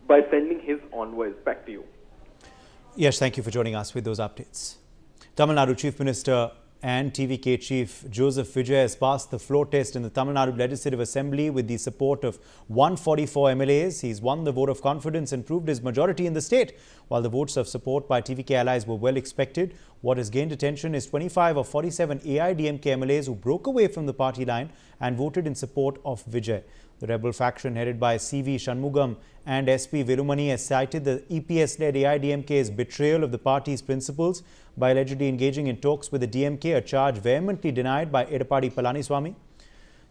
by sending his envoys. Back to you. Yes, thank you for joining us with those updates. Tamil Nadu Chief Minister and TVK Chief Joseph Vijay has passed the floor test in the Tamil Nadu Legislative Assembly with the support of 144 MLAs. He's won the vote of confidence and proved his majority in the state. While the votes of support by TVK allies were well expected, what has gained attention is 25 of 47 AIADMK MLAs who broke away from the party line and voted in support of Vijay. The rebel faction headed by CV Shanmugam and SP Virumani has cited the EPS-led AIADMK's betrayal of the party's principles by allegedly engaging in talks with the DMK, a charge vehemently denied by Edappadi Palaniswami.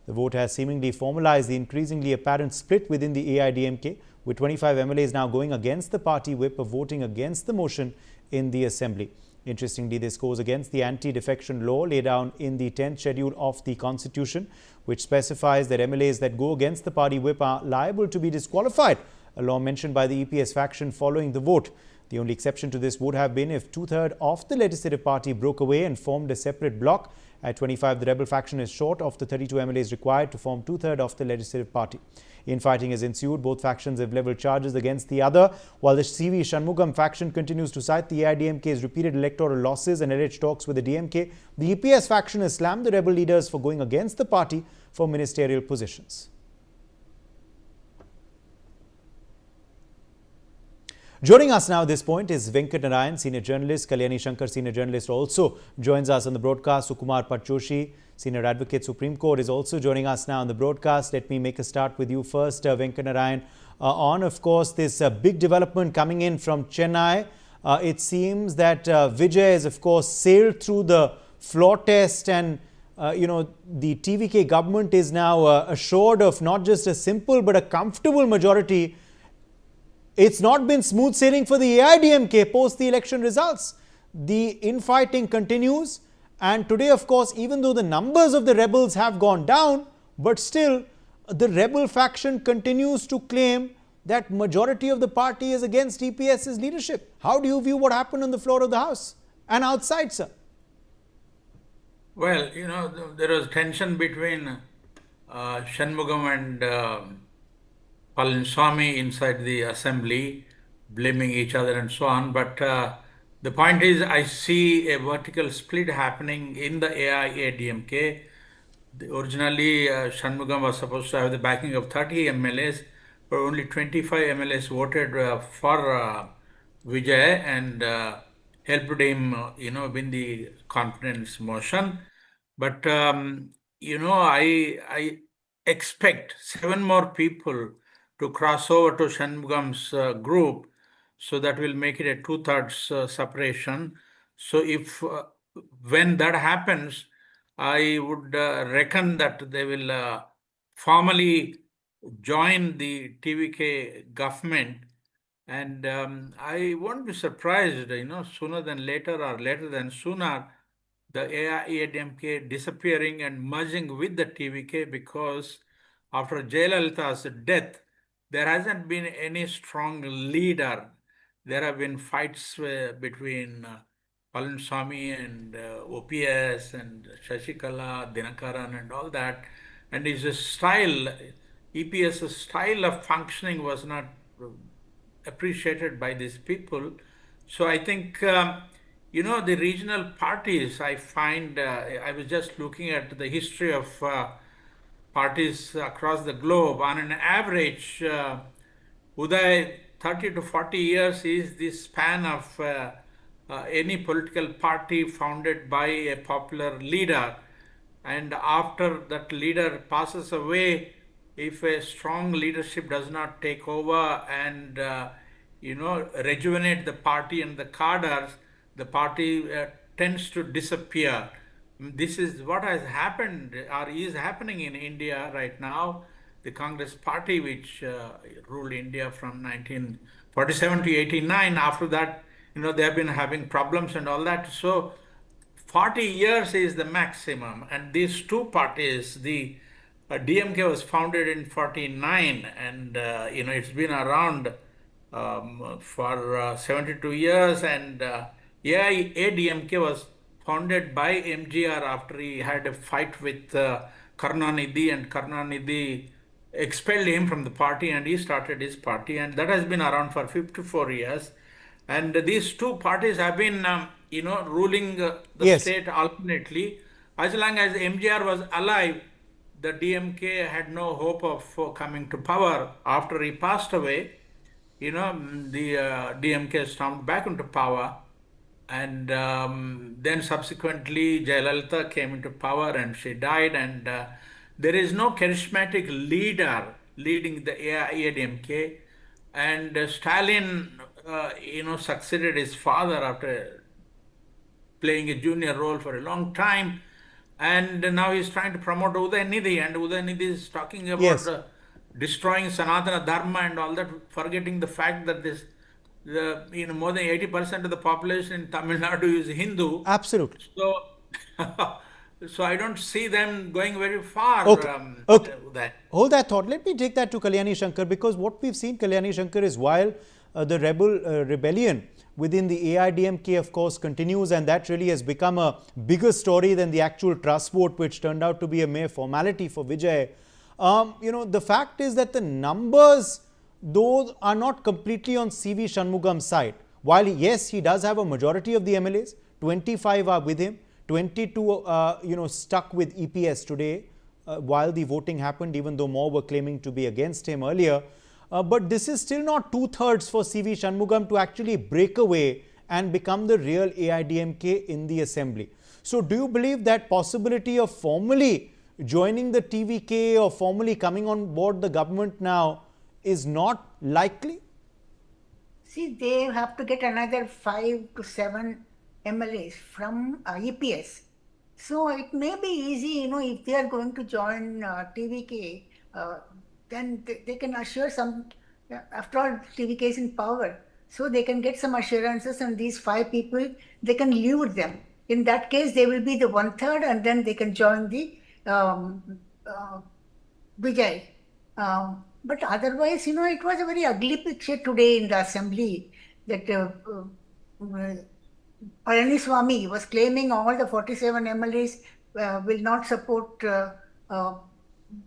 The vote has seemingly formalized the increasingly apparent split within the AIADMK, with 25 MLAs now going against the party whip of voting against the motion in the Assembly. Interestingly, this goes against the anti-defection law laid down in the 10th schedule of the Constitution, which specifies that MLAs that go against the party whip are liable to be disqualified, a law mentioned by the EPS faction following the vote. The only exception to this would have been if two-thirds of the legislative party broke away and formed a separate bloc. At 25, the rebel faction is short of the 32 MLAs required to form two-thirds of the legislative party. Infighting has ensued. Both factions have leveled charges against the other, while the CV Shanmugam faction continues to cite the AIADMK's repeated electoral losses and alleged talks with the DMK. The EPS faction has slammed the rebel leaders for going against the party for ministerial positions. Joining us now at this point is Venkat Narayan, senior journalist. Kalyani Shankar, senior journalist, also joins us on the broadcast. Sukumar Patjoshi, senior advocate, Supreme Court, is also joining us now on the broadcast. Let me make a start with you first, Venkat Narayan. On, of course, this big development coming in from Chennai. It seems that Vijay has, of course, sailed through the floor test, and the TVK government is now assured of not just a simple but a comfortable majority. It's not been smooth sailing for the AIADMK post the election results. The infighting continues, and today, of course, even though the numbers of the rebels have gone down, but still the rebel faction continues to claim that majority of the party is against EPS's leadership. How do you view what happened on the floor of the House and outside, sir? Well, there was tension between Shanmugam and Palaniswami inside the assembly, blaming each other and so on. But the point is, I see a vertical split happening in the AIADMK. Originally, Shanmugam was supposed to have the backing of 30 MLAs, but only 25 MLAs voted for Vijay and helped him, win the confidence motion. But, I expect 7 more people to cross over to Shanmugam's group, so that will make it a 2/3 separation. So if when that happens, I would reckon that they will formally join the TVK government, and I won't be surprised, sooner than later or later than sooner, the AIADMK disappearing and merging with the TVK, because after Jayalalitha's death, there hasn't been any strong leader. There have been fights between Palaniswami and OPS and Shashikala, Dinakaran and all that. And his style, EPS's style of functioning was not appreciated by these people. So I think, the regional parties, I find, I was just looking at the history of parties across the globe. On an average, Uday, 30 to 40 years is the span of any political party founded by a popular leader. And after that leader passes away, if a strong leadership does not take over and rejuvenate the party and the cadres, the party tends to disappear. This is what has happened or is happening in India right now. The Congress party, which ruled India from 1947 to 89, after that, they have been having problems and all that. So 40 years is the maximum. And these two parties, the DMK was founded in 49, and it's been around for 72 years, and AIADMK was founded by MGR after he had a fight with Karunanidhi, and Karunanidhi expelled him from the party and he started his party, and that has been around for 54 years. And these two parties have been, ruling the Yes, state alternately. As long as MJR was alive, the DMK had no hope of coming to power. After he passed away, the DMK stormed back into power, and then subsequently Jayalalitha came into power and she died, and there is no charismatic leader leading the AIADMK, and Stalin succeeded his father after playing a junior role for a long time, and now he's trying to promote Udayanidhi, and Udayanidhi is talking about yes, destroying Sanatana Dharma and all that, forgetting the fact that more than 80% of the population in Tamil Nadu is Hindu. absolutely. So, so I don't see them going very far Okay, okay. with that. Hold that thought. Let me take that to Kalyani Shankar, because what we've seen, Kalyani Shankar, is while the rebellion within the AIADMK, of course, continues, and that really has become a bigger story than the actual trust vote, which turned out to be a mere formality for Vijay. The fact is that the numbers, those are not completely on CV Shanmugam's side. While yes, he does have a majority of the MLAs, 25 are with him, 22 stuck with EPS today while the voting happened, even though more were claiming to be against him earlier. But this is still not 2/3 for CV Shanmugam to actually break away and become the real AIADMK in the assembly. So do you believe that possibility of formally joining the TVK or formally coming on board the government now is not likely? See, they have to get another 5 to 7 MLAs from EPS. So it may be easy, if they are going to join TVK, then they can assure some, after all, TVK is in power. So they can get some assurances, and these 5 people, they can live with them. In that case, they will be the 1/3, and then they can join the Vijay. But otherwise, it was a very ugly picture today in the assembly that Palaniswami was claiming all the 47 MLAs will not support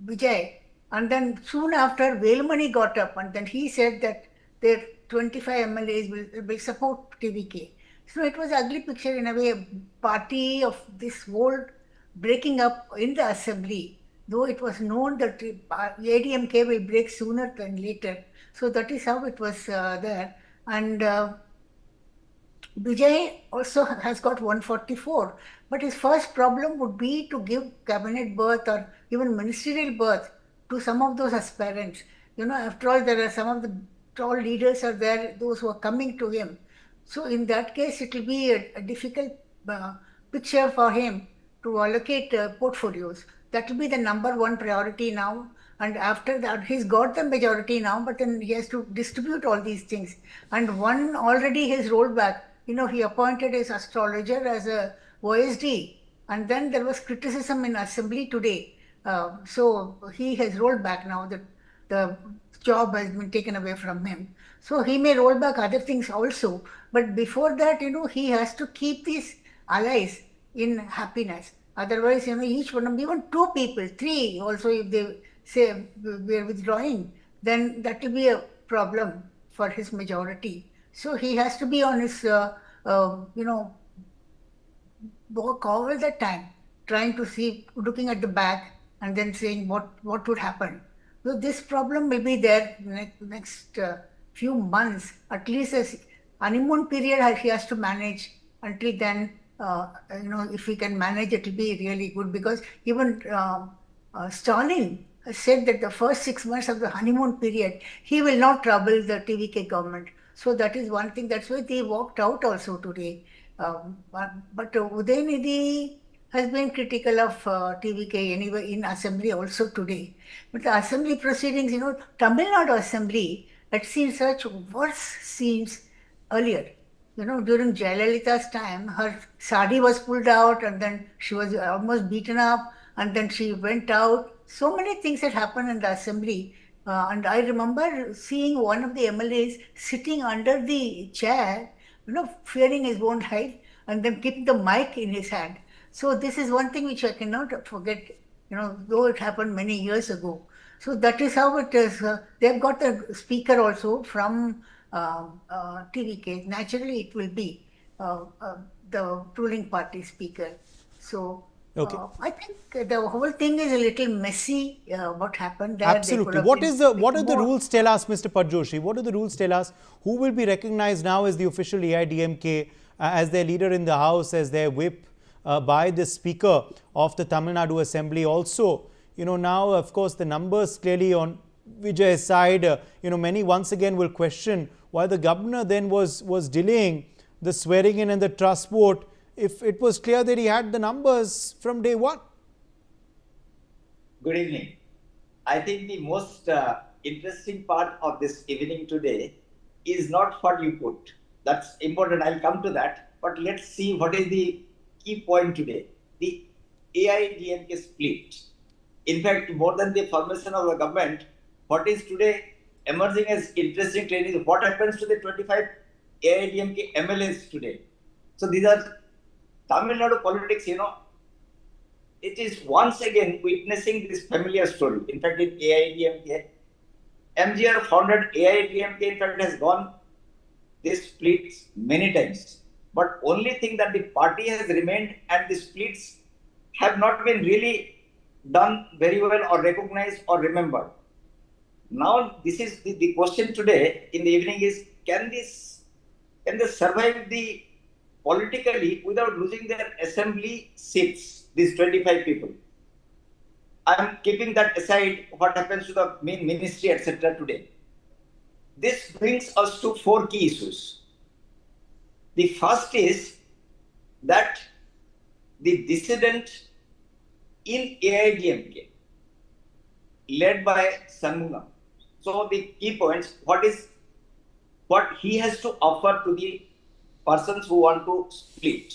Vijay. And then soon after, Velmani got up and then he said that their 25 MLAs will support TVK. So it was an ugly picture in a way, a party of this whole breaking up in the assembly, though it was known that ADMK will break sooner than later. So that is how it was there. And Vijay also has got 144, but his first problem would be to give cabinet berth or even ministerial berth to some of those aspirants. After all, there are some of the tall leaders are there, those who are coming to him. So in that case, it will be a difficult picture for him to allocate portfolios. That will be the number one priority now. And after that, he's got the majority now, but then he has to distribute all these things. And one already has rolled back. He appointed his astrologer as a OSD. And then there was criticism in assembly today. So he has rolled back now that the job has been taken away from him. So he may roll back other things also. But before that, he has to keep these allies in happiness. Otherwise, each one of them, even 2 people, 3 also, if they say we're withdrawing, then that will be a problem for his majority. So he has to be on his, work all the time, trying to see, looking at the back and then saying what would happen. So this problem will be there next few months, at least a honeymoon period he has to manage. Until then, if we can manage, it will be really good, because even Stalin said that the first 6 months of the honeymoon period, he will not trouble the TVK government. So that is one thing. That's why they walked out also today. But Udayanidhi has been critical of TVK anyway in assembly also today. But the assembly proceedings, Tamil Nadu assembly had seen such worse scenes earlier. During Jayalalitha's time, her sari was pulled out and then she was almost beaten up and then she went out. So many things had happened in the assembly. And I remember seeing one of the MLAs sitting under the chair, fearing his own life, and then keeping the mic in his hand. So this is one thing which I cannot forget, though it happened many years ago. So that is how it is. They've got the speaker also from TVK. Naturally, it will be the ruling party speaker. So Okay. I think the whole thing is a little messy. What happened there? They could Absolutely. have What been is the bit what do the more. rules tell us, Mr. Padjoshi? What do the rules tell us? Who will be recognized now as the official AIADMK, as their leader in the House, as their whip by the Speaker of the Tamil Nadu Assembly? Also, now, of course, the numbers clearly on Vijay's side, many once again will question why the governor then was delaying the swearing in and the trust vote if it was clear that he had the numbers from day one. Good evening. I think the most interesting part of this evening today is not what you put. That's important. I'll come to that. But let's see what is the key point today. The AIADMK split. In fact, more than the formation of the government, what is today emerging as interesting trend is what happens to the 25 AIADMK MLAs today. So these are Tamil Nadu politics, it is once again witnessing this familiar story. In fact, in AIADMK, MGR founded AIADMK, in fact, has gone this splits many times. But only thing that the party has remained and the splits have not been really done very well or recognized or remembered. Now, this is the question today in the evening is, can they survive the politically without losing their assembly seats, these 25 people? I'm keeping that aside, what happens to the main ministry, etc. today. This brings us to 4 key issues. The first is that the dissident in AIADMK, led by Shanmugam. So the key points, what he has to offer to the persons who want to split.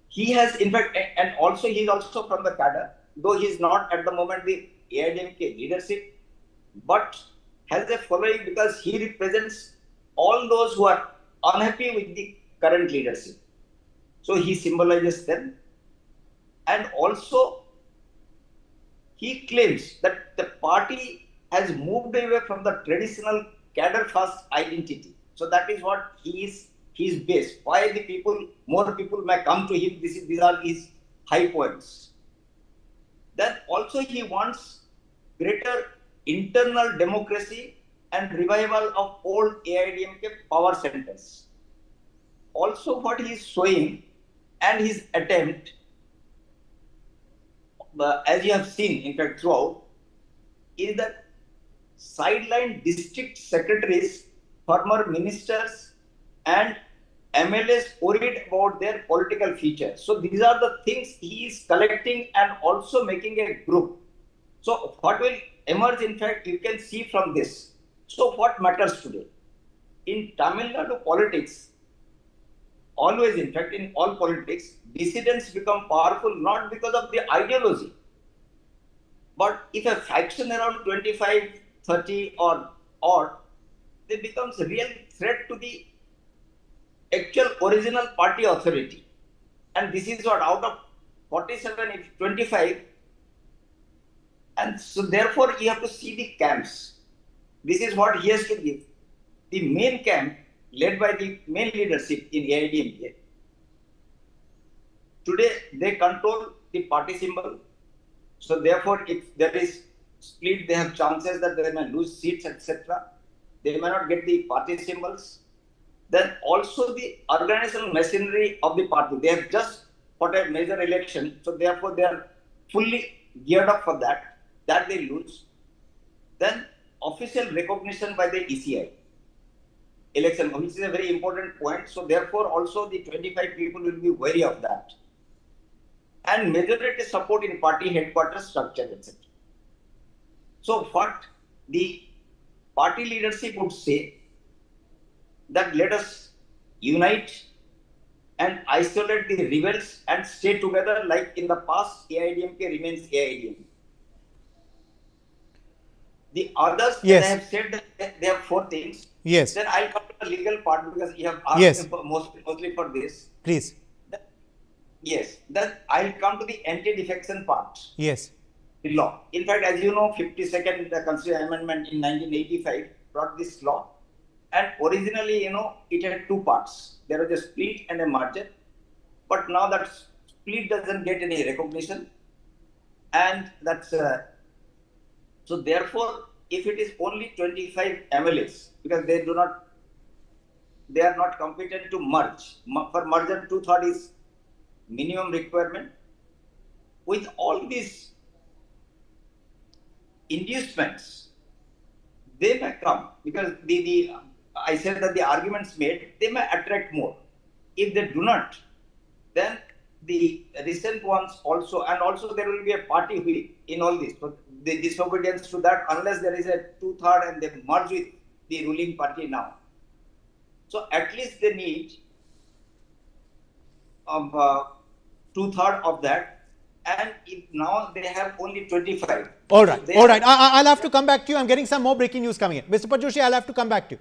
He has, in fact, and also he is also from the cadre, though he is not at the moment the AIADMK leadership, but has a following because he represents all those who are unhappy with the current leadership. So he symbolizes them. And also, he claims that the party has moved away from the traditional cadre-first identity. So that is what he is base. Why more people may come to him, these are his high points. Then also he wants greater internal democracy and revival of old AIADMK power centers. Also what he is showing and his attempt, as you have seen, in fact, throughout, is that sideline district secretaries, former ministers, and MLAs worried about their political future. So these are the things he is collecting and also making a group. So what will emerge, in fact, you can see from this. So what matters today? In Tamil Nadu politics, always, in fact, in all politics, dissidents become powerful not because of the ideology, but if a faction around 25, 30 or odd, they becomes a real threat to the actual original party authority. And this is what out of 47, if 25, and so therefore you have to see the camps. This is what he has to give. The main camp, led by the main leadership in AIADMK, today they control the party symbol. So therefore, if there is split, they have chances that they may lose seats, etc. They may not get the party symbols. Then also the organizational machinery of the party. They have just fought a major election, so therefore they are fully geared up for that. That they lose. Then official recognition by the ECI election, which is a very important point. So therefore also the 25 people will be wary of that. And majority support in party headquarters structure, etc. So what the party leadership would say, that let us unite and isolate the rebels and stay together like in the past. AIADMK remains AIADMK. The others, Yes. as I have said, that they have 4 things. Yes. Then I'll come to the legal part because you have asked Yes. me for mostly for this. Please. Yes. Then I'll come to the anti-defection part. Yes. the law. In fact, as you know, 52nd Constitutional Amendment in 1985 brought this law. And originally, it had two parts. There was a split and a merger. But now that split doesn't get any recognition. And that's, so therefore, if it is only 25 MLAs, because they are not competent to merge. For merger, 2/3 is minimum requirement. With all these inducements, they may come, because I said that the arguments made, they may attract more. If they do not, then the recent ones also, and also there will be a party whip in all this. So the disobedience to that, unless there is a 2/3 and they merge with the ruling party now. So at least they need 2/3 of that. And if now they have only 25. All right, all right. I'll have to come back to you. I'm getting some more breaking news coming in. Mr. Pajoshi, I'll have to come back to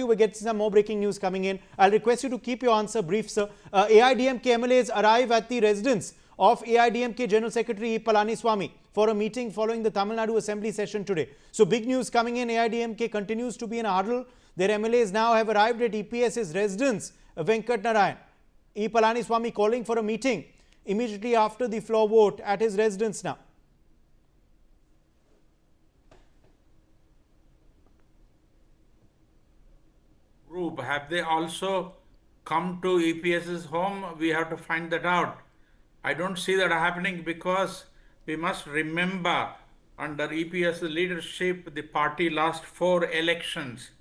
you. We'll get some more breaking news coming in. I'll request you to keep your answer brief, sir. AIADMK MLAs arrive at the residence of AIADMK General Secretary Palaniswami for a meeting following the Tamil Nadu Assembly session today. So big news coming in. AIADMK continues to be in a huddle. Their MLAs now have arrived at EPS's residence, Venkat Narayan. E. Palaniswami calling for a meeting immediately after the floor vote at his residence now. Group, have they also come to EPS's home? We have to find that out. I don't see that happening, because we must remember, under EPS leadership, the party lost 4 elections.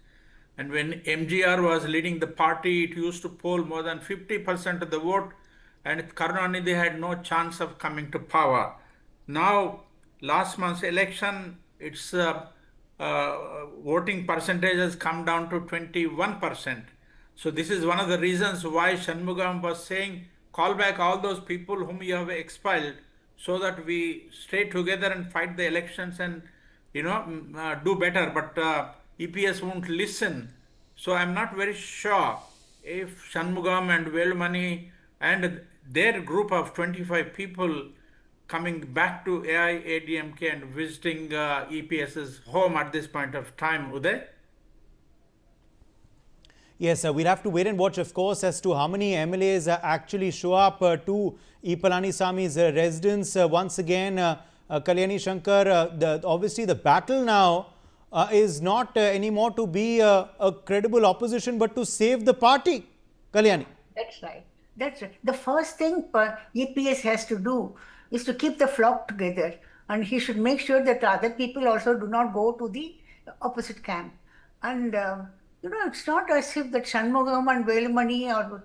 And when MGR was leading the party, it used to poll more than 50% of the vote, and Karunanidhi had no chance of coming to power. Now, last month's election, its voting percentage has come down to 21%. So this is one of the reasons why Shanmugam was saying, call back all those people whom you have expelled, so that we stay together and fight the elections and do better. But EPS won't listen. So I'm not very sure if Shanmugam and Velmani and their group of 25 people coming back to AIADMK and visiting EPS's home at this point of time, Uday? Yes, we'll have to wait and watch, of course, as to how many MLAs actually show up to E. Palaniswami's residence. Once again, Kalyani Shankar, obviously the battle now is not anymore to be a credible opposition, but to save the party. Kalyani. That's right. That's right. The first thing EPS has to do is to keep the flock together, and he should make sure that other people also do not go to the opposite camp. And it's not as if that Shanmugam and Velmani are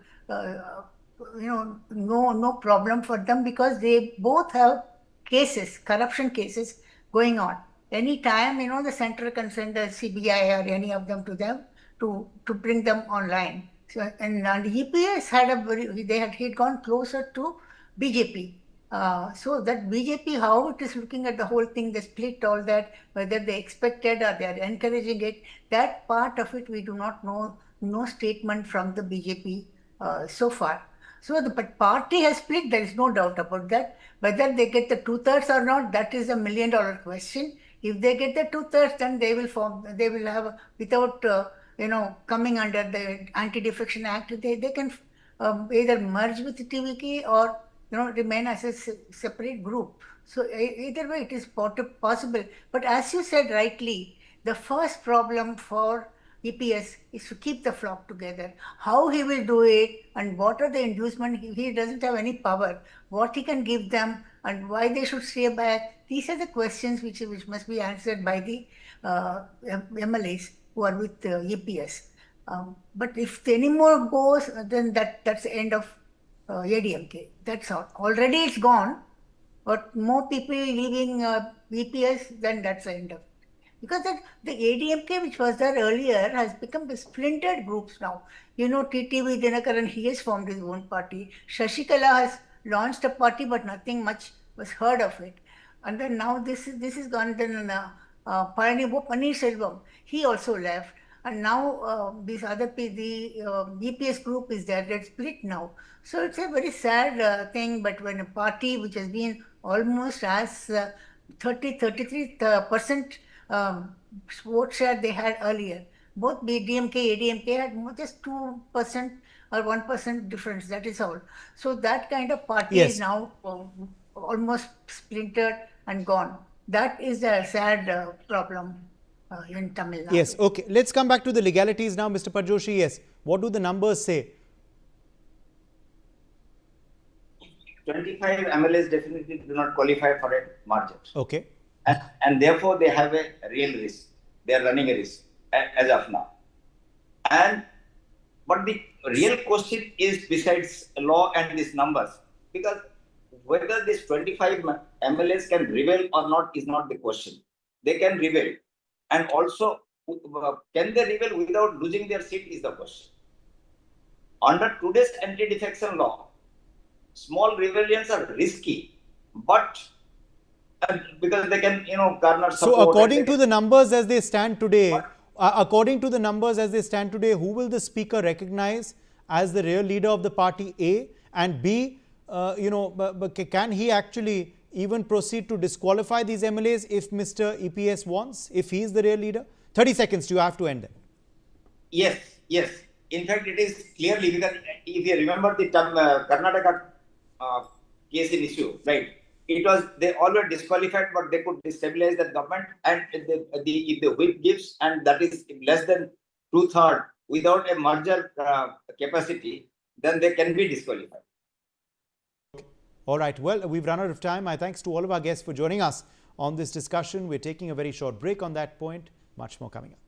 no problem for them, because they both have cases, corruption cases going on. Any time the center can send a CBI or any of them to them to bring them online. So, and EPS had gone closer to BJP. So that BJP, how it is looking at the whole thing, the split, all that, whether they expected or they are encouraging it, that part of it we do not know. No statement from the BJP so far. So the party has split, there is no doubt about that. Whether they get the 2/3 or not, that is a $1 million question. If they get the 2/3, then they will have, without coming under the Anti-Defection Act, they can either merge with TVK or remain as a separate group. So either way it is possible. But as you said rightly, the first problem for EPS is to keep the flock together. How he will do it and what are the inducements, he doesn't have any power. What he can give them and why they should stay back, these are the questions which must be answered by the MLAs who are with EPS. But if any more goes, then that's the end of ADMK. That's all. Already it's gone, but more people leaving EPS, then that's the end of it. Because the ADMK, which was there earlier, has become splintered groups now. TTV Dinakaran, he has formed his own party. Shashikala has launched a party, but nothing much was heard of it. And then now this is gone. Then Palaniswami, he also left. and now this other the EPS group is there, that's split now. So it's a very sad thing, but when a party which has been almost as 33% vote share they had earlier, both DMK, ADMK had just 2% or 1% difference, that is all. So that kind of party is now almost splintered and gone. That is a sad problem in Tamil Nadu. Yes, okay. Let's come back to the legalities now, Mr. Padjoshi. Yes, what do the numbers say? 25 MLAs definitely do not qualify for a margin. Okay. And therefore, they have a real risk. They are running a risk as of now. But the real question is, besides law and these numbers, because whether these 25 MLAs can reveal or not is not the question. They can reveal. And also, can they reveal without losing their seat is the question. Under today's anti-defection law, small rebellions are risky, but because they can, garner support. So according to the numbers as they stand today, who will the speaker recognize as the real leader of the party, A, and B, can he actually even proceed to disqualify these MLAs if Mr. EPS wants, if he is the real leader? 30 seconds, you have to end them. Yes. In fact, it is clearly, because if you remember the Karnataka case in issue, right? It was, they all were disqualified, but they could destabilize the government, and if the whip gives, and that is less than 2/3 without a merger capacity, then they can be disqualified. All right. Well, we've run out of time. My thanks to all of our guests for joining us on this discussion. We're taking a very short break on that point. Much more coming up.